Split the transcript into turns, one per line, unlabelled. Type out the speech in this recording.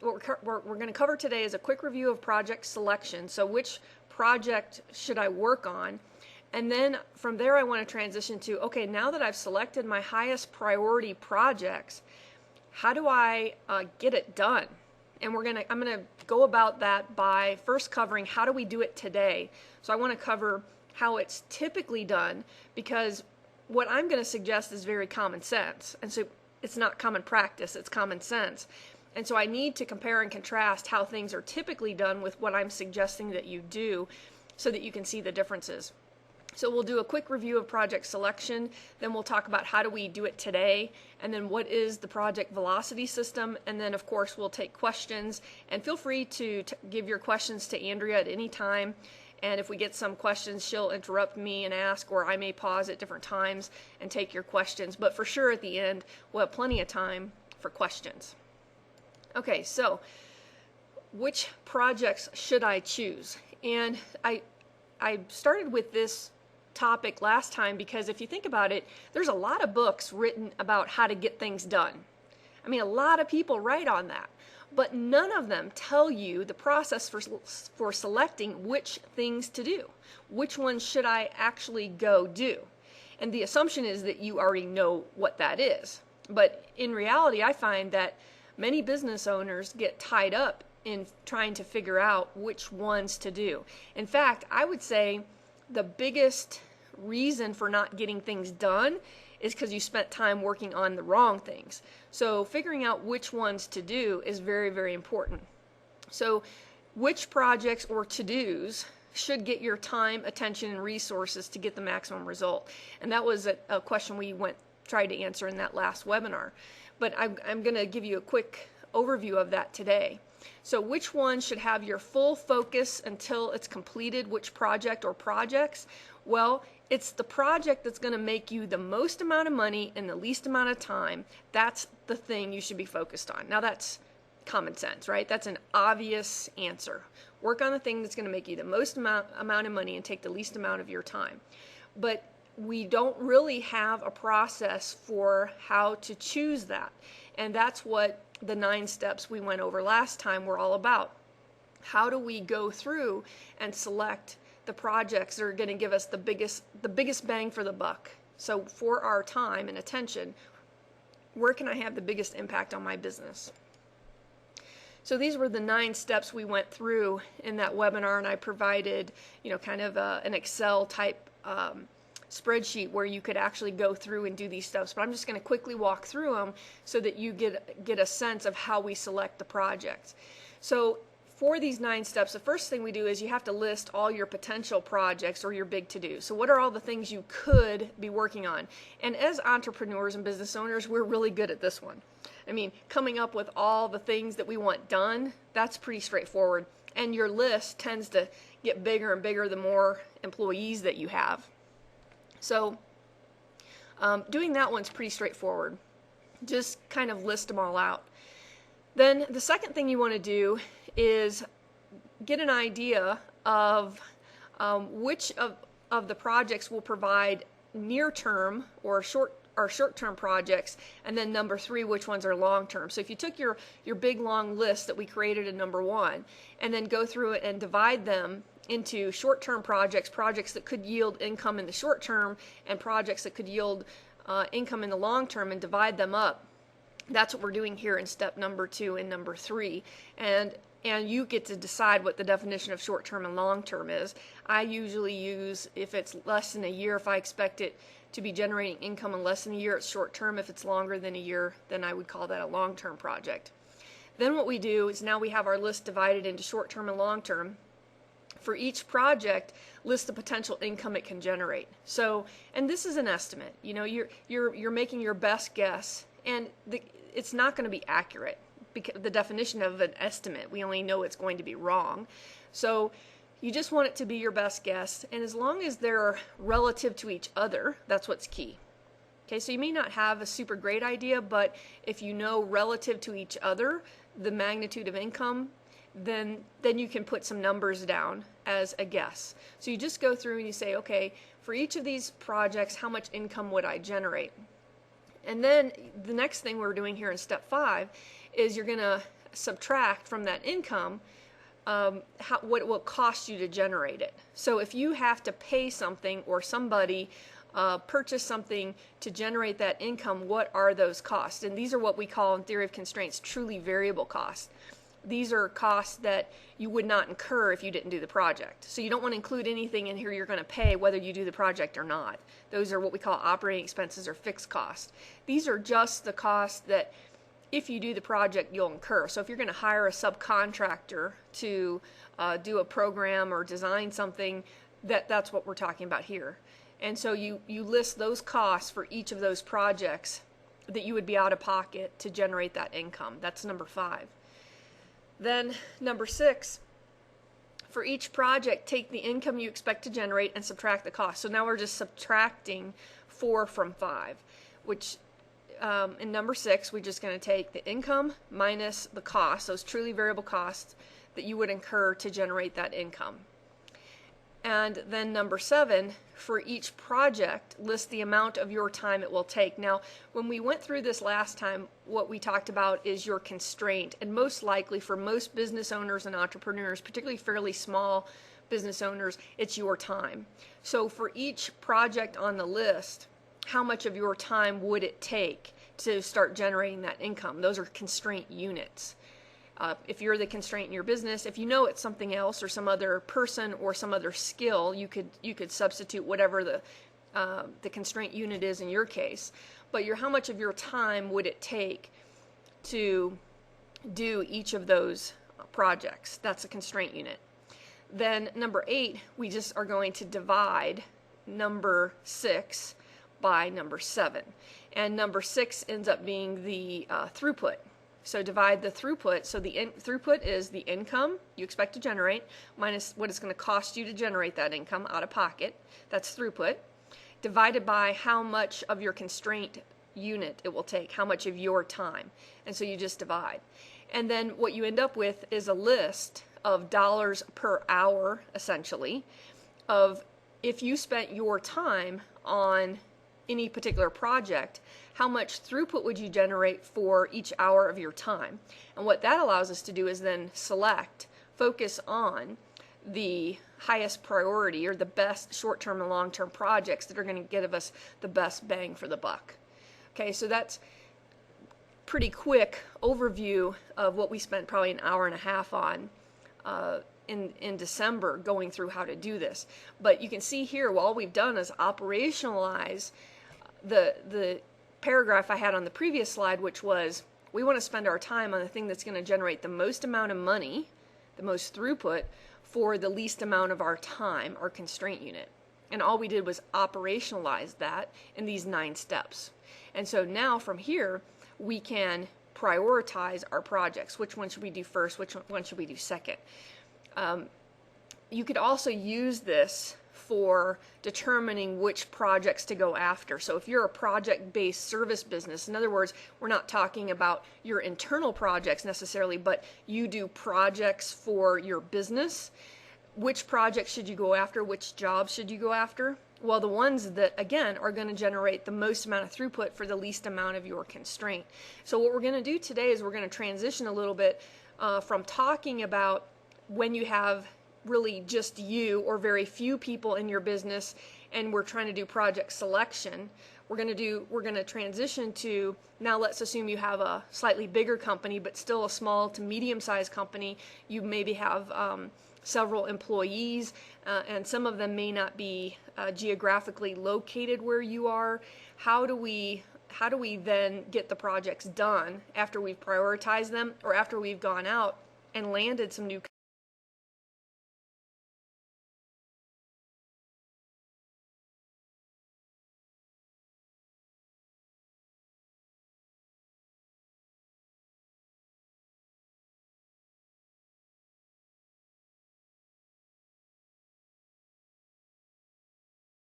what we're going to cover today is a quick review of project selection. So which project should I work on? And then from there I want to transition to, okay, now that I've selected my highest priority projects, how do I get it done? And I'm gonna go about that by first covering how do we do it today. So I want to cover how it's typically done, because what I'm going to suggest is very common sense. And so it's not common practice, it's common sense. And so I need to compare and contrast how things are typically done with what I'm suggesting that you do so that you can see the differences. So we'll do a quick review of project selection, then we'll talk about how do we do it today, and then what is the project velocity system, and then of course we'll take questions, and feel free to give your questions to Andrea at any time. And if we get some questions, she'll interrupt me and ask, or I may pause at different times and take your questions. But for sure at the end, we'll have plenty of time for questions. Okay, so which projects should I choose? And I started with this topic last time because if you think about it, there's a lot of books written about how to get things done. I mean, a lot of people write on that. But none of them tell you the process for selecting which things to do. Which ones should I actually go do? And the assumption is that you already know what that is. But in reality, I find that many business owners get tied up in trying to figure out which ones to do. In fact, I would say the biggest reason for not getting things done is because you spent time working on the wrong things. So figuring out which ones to do is very, very important. So which projects or to-dos should get your time, attention, and resources to get the maximum result? And that was a question we tried to answer in that last webinar. But I'm going to give you a quick overview of that today. So which one should have your full focus until it's completed? Which project or projects? Well, it's the project that's going to make you the most amount of money in the least amount of time. That's the thing you should be focused on. Now that's common sense, right? That's an obvious answer. Work on the thing that's going to make you the most amount of money and take the least amount of your time. But we don't really have a process for how to choose that. And that's what the 9 steps we went over last time were all about. How do we go through and select the projects that are going to give us the biggest bang for the buck? So for our time and attention, where can I have the biggest impact on my business? So these were the 9 steps we went through in that webinar, and I provided, kind of an Excel type spreadsheet where you could actually go through and do these steps. But I'm just going to quickly walk through them so that you get a sense of how we select the projects. So for these 9 steps, the first thing we do is you have to list all your potential projects or your big to-do. So what are all the things you could be working on? And as entrepreneurs and business owners, we're really good at this one. I mean, coming up with all the things that we want done, that's pretty straightforward. And your list tends to get bigger and bigger the more employees that you have. So doing that one's pretty straightforward. Just kind of list them all out. Then the second thing you want to do is get an idea of which of the projects will provide near-term or short-term projects, and then number 3, which ones are long-term. So if you took your big long list that we created in number 1 and then go through it and divide them into short-term projects that could yield income in the short term, and projects that could yield income in the long term, and divide them up. That's what we're doing here in step number 2 and number 3. And you get to decide what the definition of short-term and long-term is. I usually use, if it's less than a year, if I expect it to be generating income in less than a year, it's short-term. If it's longer than a year, then I would call that a long-term project. Then what we do is now we have our list divided into short-term and long-term. For each project, list the potential income it can generate. So, and this is an estimate. You're making your best guess, and it's not going to be accurate because the definition of an estimate, we only know it's going to be wrong. So you just want it to be your best guess, and as long as they're relative to each other, that's what's key. Okay, so you may not have a super great idea, but if you know relative to each other the magnitude of income, then you can put some numbers down as a guess. So you just go through and you say, okay, for each of these projects, how much income would I generate? And then the next thing we're doing here in step 5 is you're going to subtract from that income what it will cost you to generate it. So if you have to pay something or somebody purchase something to generate that income, what are those costs? And these are what we call in theory of constraints truly variable costs. These are costs that you would not incur if you didn't do the project. So you don't want to include anything in here you're going to pay whether you do the project or not. Those are what we call operating expenses or fixed costs. These are just the costs that if you do the project you'll incur. So if you're going to hire a subcontractor to do a program or design something, that's what we're talking about here. And so you list those costs for each of those projects that you would be out of pocket to generate that income. That's number 5. Then number 6, for each project, take the income you expect to generate and subtract the cost. So now we're just subtracting 4 from 5, which in number 6, we're just going to take the income minus the cost, those truly variable costs that you would incur to generate that income. And then number 7, for each project, list the amount of your time it will take. Now, when we went through this last time, what we talked about is your constraint. And most likely for most business owners and entrepreneurs, particularly fairly small business owners, it's your time. So for each project on the list, how much of your time would it take to start generating that income? Those are constraint units. If you're the constraint in your business, if you know it's something else or some other person or some other skill, you could substitute whatever the constraint unit is in your case. But how much of your time would it take to do each of those projects? That's a constraint unit. Then number 8, we just are going to divide number 6 by number 7. And number 6 ends up being the throughput. So divide the throughput. So the throughput is the income you expect to generate minus what it's going to cost you to generate that income out of pocket. That's throughput. Divided by how much of your constraint unit it will take, how much of your time. And so you just divide. And then what you end up with is a list of dollars per hour, essentially, of if you spent your time on any particular project, how much throughput would you generate for each hour of your time? And what that allows us to do is then focus on the highest priority or the best short-term and long-term projects that are going to give us the best bang for the buck. Okay, so that's pretty quick overview of what we spent probably an hour and a half on in December going through how to do this. But you can see here, all we've done is operationalize the paragraph I had on the previous slide, which was we want to spend our time on the thing that's going to generate the most amount of money, the most throughput, for the least amount of our time, our constraint unit. And all we did was operationalize that in these 9 steps. And so now from here, we can prioritize our projects. Which one should we do first? Which one should we do second? You could also use this for determining which projects to go after. So if you're a project-based service business, in other words, we're not talking about your internal projects necessarily, but you do projects for your business, which projects should you go after? Which jobs should you go after? Well, the ones that, again, are going to generate the most amount of throughput for the least amount of your constraint. So what we're going to do today is we're going to transition a little bit from talking about when you have really just you or very few people in your business and we're trying to do project selection. We're going to transition to, now let's assume you have a slightly bigger company but still a small to medium-sized company. You maybe have several employees and some of them may not be geographically located where you are. How do we then get the projects done after we've prioritized them or after we've gone out and landed some new